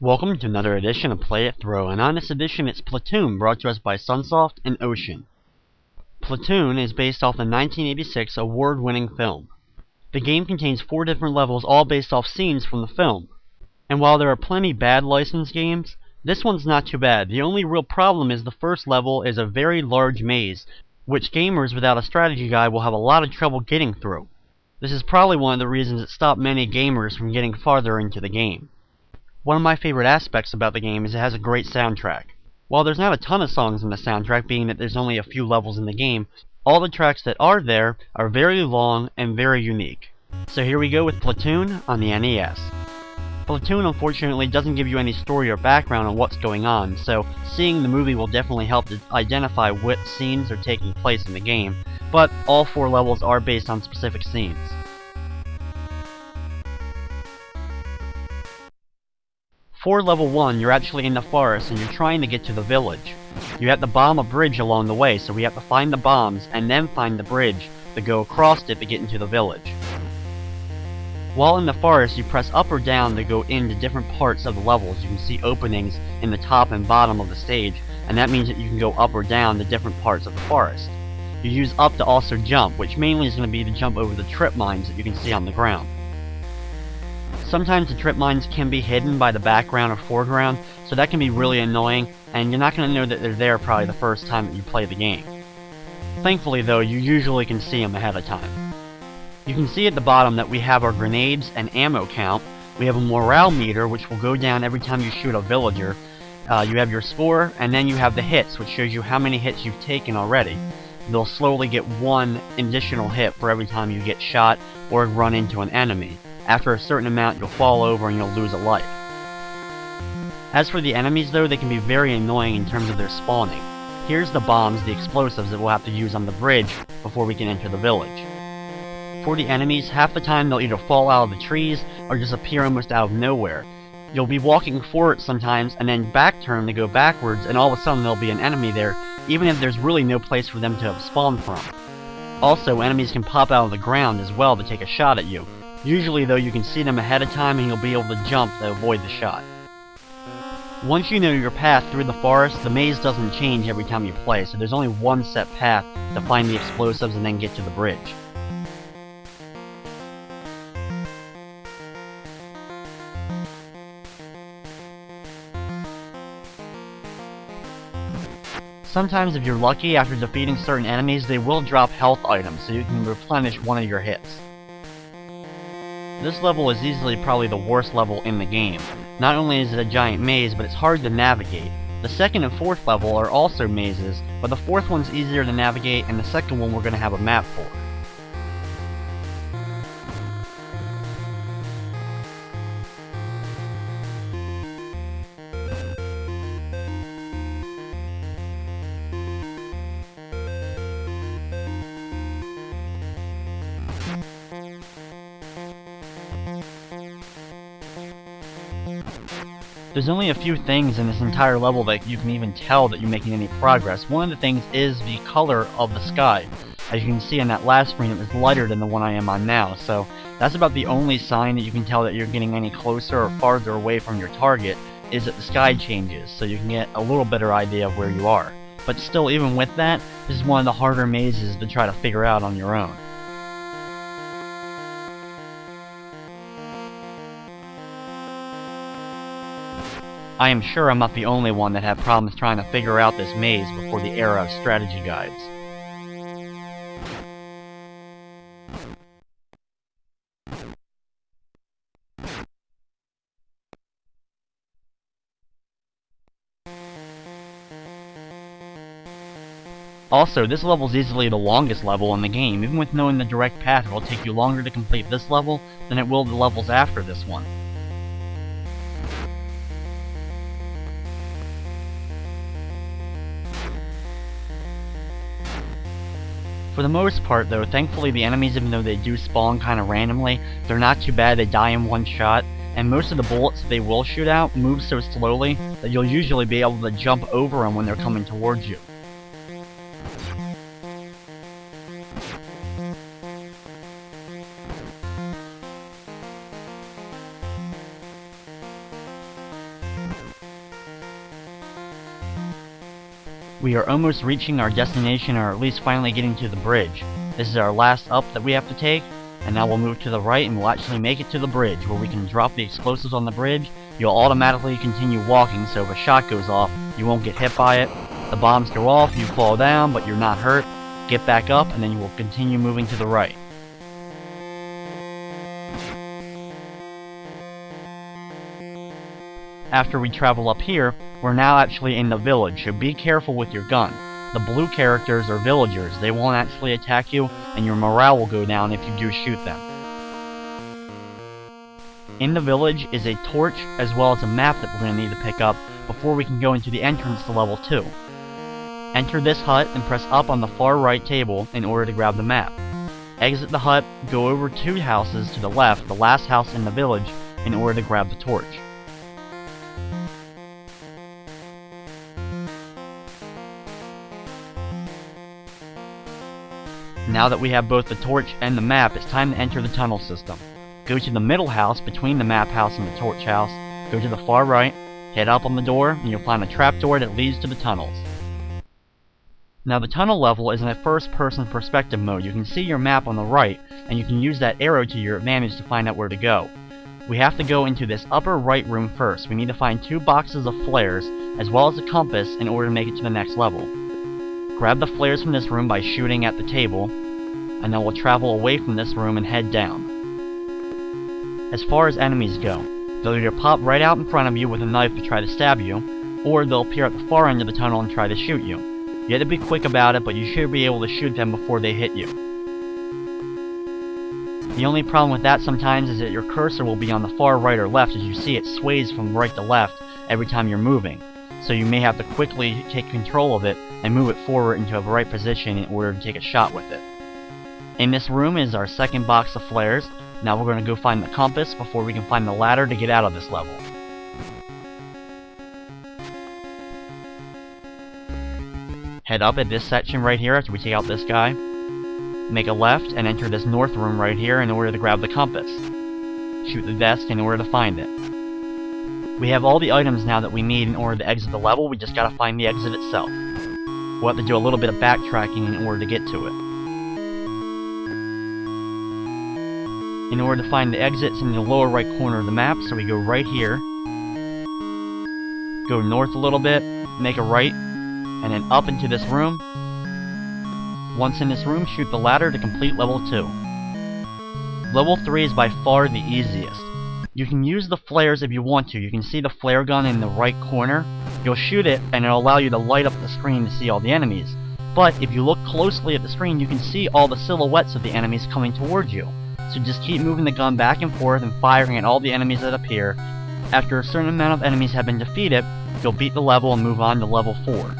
Welcome to another edition of Play It Throw, and on this edition it's Platoon, brought to us by Sunsoft and Ocean. Platoon is based off the 1986 award-winning film. The game contains 4 different levels, all based off scenes from the film. And while there are plenty bad licensed games, this one's not too bad. The only real problem is the first level is a very large maze, which gamers without a strategy guide will have a lot of trouble getting through. This is probably one of the reasons it stopped many gamers from getting farther into the game. One of my favorite aspects about the game is it has a great soundtrack. While there's not a ton of songs in the soundtrack, being that there's only a few levels in the game, all the tracks that are there are very long and very unique. So here we go with Platoon on the NES. Platoon unfortunately doesn't give you any story or background on what's going on, so seeing the movie will definitely help to identify what scenes are taking place in the game, but all 4 levels are based on specific scenes. For level 1, you're actually in the forest and you're trying to get to the village. You have to bomb a bridge along the way, so we have to find the bombs and then find the bridge to go across it to get into the village. While in the forest, you press up or down to go into different parts of the levels. You can see openings in the top and bottom of the stage, and that means that you can go up or down to different parts of the forest. You use up to also jump, which mainly is going to be to jump over the trip mines that you can see on the ground. Sometimes the trip mines can be hidden by the background or foreground, so that can be really annoying, and you're not going to know that they're there probably the first time that you play the game. Thankfully though, you usually can see them ahead of time. You can see at the bottom that we have our grenades and ammo count. We have a morale meter, which will go down every time you shoot a villager. You have your score, and then you have the hits, which shows you how many hits you've taken already. They'll slowly get 1 additional hit for every time you get shot or run into an enemy. After a certain amount, you'll fall over and you'll lose a life. As for the enemies though, they can be very annoying in terms of their spawning. Here's the bombs, the explosives that we'll have to use on the bridge before we can enter the village. For the enemies, half the time they'll either fall out of the trees or just appear almost out of nowhere. You'll be walking forward sometimes and then back turn to go backwards, and all of a sudden there'll be an enemy there, even if there's really no place for them to have spawned from. Also, enemies can pop out of the ground as well to take a shot at you. Usually though, you can see them ahead of time and you'll be able to jump to avoid the shot. Once you know your path through the forest, the maze doesn't change every time you play, so there's only one set path to find the explosives and then get to the bridge. Sometimes if you're lucky, after defeating certain enemies, they will drop health items, so you can replenish one of your hits. This level is easily probably the worst level in the game. Not only is it a giant maze, but it's hard to navigate. The second and fourth level are also mazes, but the fourth one's easier to navigate, and the second one we're going to have a map for. There's only a few things in this entire level that you can even tell that you're making any progress. One of the things is the color of the sky. As you can see on that last screen, it was lighter than the one I am on now, so that's about the only sign that you can tell that you're getting any closer or farther away from your target, is that the sky changes, so you can get a little better idea of where you are. But still, even with that, this is one of the harder mazes to try to figure out on your own. I am sure I'm not the only one that had problems trying to figure out this maze before the era of strategy guides. Also, this level is easily the longest level in the game. Even with knowing the direct path, it will take you longer to complete this level than it will the levels after this one. For the most part though, thankfully the enemies, even though they do spawn kinda randomly, they're not too bad, they die in one shot, and most of the bullets they will shoot out move so slowly that you'll usually be able to jump over them when they're coming towards you. We are almost reaching our destination, or at least finally getting to the bridge. This is our last up that we have to take, and now we'll move to the right and we'll actually make it to the bridge, where we can drop the explosives on the bridge. You'll automatically continue walking, so if a shot goes off, you won't get hit by it. The bombs go off, you fall down, but you're not hurt. Get back up, and then you will continue moving to the right. After we travel up here, we're now actually in the village, so be careful with your gun. The blue characters are villagers. They won't actually attack you, and your morale will go down if you do shoot them. In the village is a torch as well as a map that we're going to need to pick up before we can go into the entrance to level 2. Enter this hut and press up on the far right table in order to grab the map. Exit the hut, go over 2 houses to the left, the last house in the village, in order to grab the torch. Now that we have both the torch and the map, it's time to enter the tunnel system. Go to the middle house between the map house and the torch house, go to the far right, head up on the door, and you'll find a trapdoor that leads to the tunnels. Now the tunnel level is in a first-person perspective mode. You can see your map on the right, and you can use that arrow to your advantage to find out where to go. We have to go into this upper right room first. We need to find 2 boxes of flares, as well as a compass, in order to make it to the next level. Grab the flares from this room by shooting at the table, and then we'll travel away from this room and head down. As far as enemies go, they'll either pop right out in front of you with a knife to try to stab you, or they'll appear at the far end of the tunnel and try to shoot you. You have to be quick about it, but you should be able to shoot them before they hit you. The only problem with that sometimes is that your cursor will be on the far right or left. As you see, it sways from right to left every time you're moving. So you may have to quickly take control of it and move it forward into a right position in order to take a shot with it. In this room is our second box of flares. Now we're going to go find the compass before we can find the ladder to get out of this level. Head up at this section right here after we take out this guy. Make a left and enter this north room right here in order to grab the compass. Shoot the desk in order to find it. We have all the items now that we need in order to exit the level. We just gotta find the exit itself. We'll have to do a little bit of backtracking in order to get to it. In order to find the exits in the lower right corner of the map, so we go right here, go north a little bit, make a right, and then up into this room. Once in this room, shoot the ladder to complete level 2. Level 3 is by far the easiest. You can use the flares if you want to. You can see the flare gun in the right corner. You'll shoot it, and it'll allow you to light up the screen to see all the enemies. But if you look closely at the screen, you can see all the silhouettes of the enemies coming towards you. So just keep moving the gun back and forth and firing at all the enemies that appear. After a certain amount of enemies have been defeated, you'll beat the level and move on to level 4.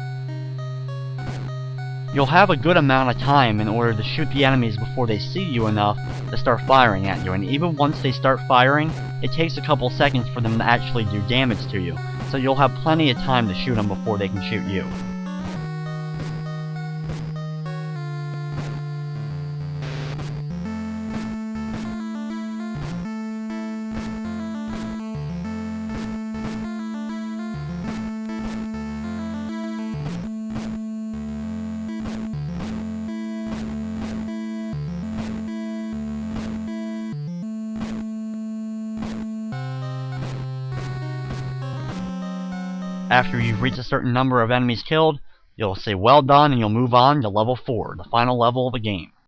You'll have a good amount of time in order to shoot the enemies before they see you enough to start firing at you, and even once they start firing, it takes a couple seconds for them to actually do damage to you, so you'll have plenty of time to shoot them before they can shoot you. After you've reached a certain number of enemies killed, you'll say well done and you'll move on to level 4, the final level of the game.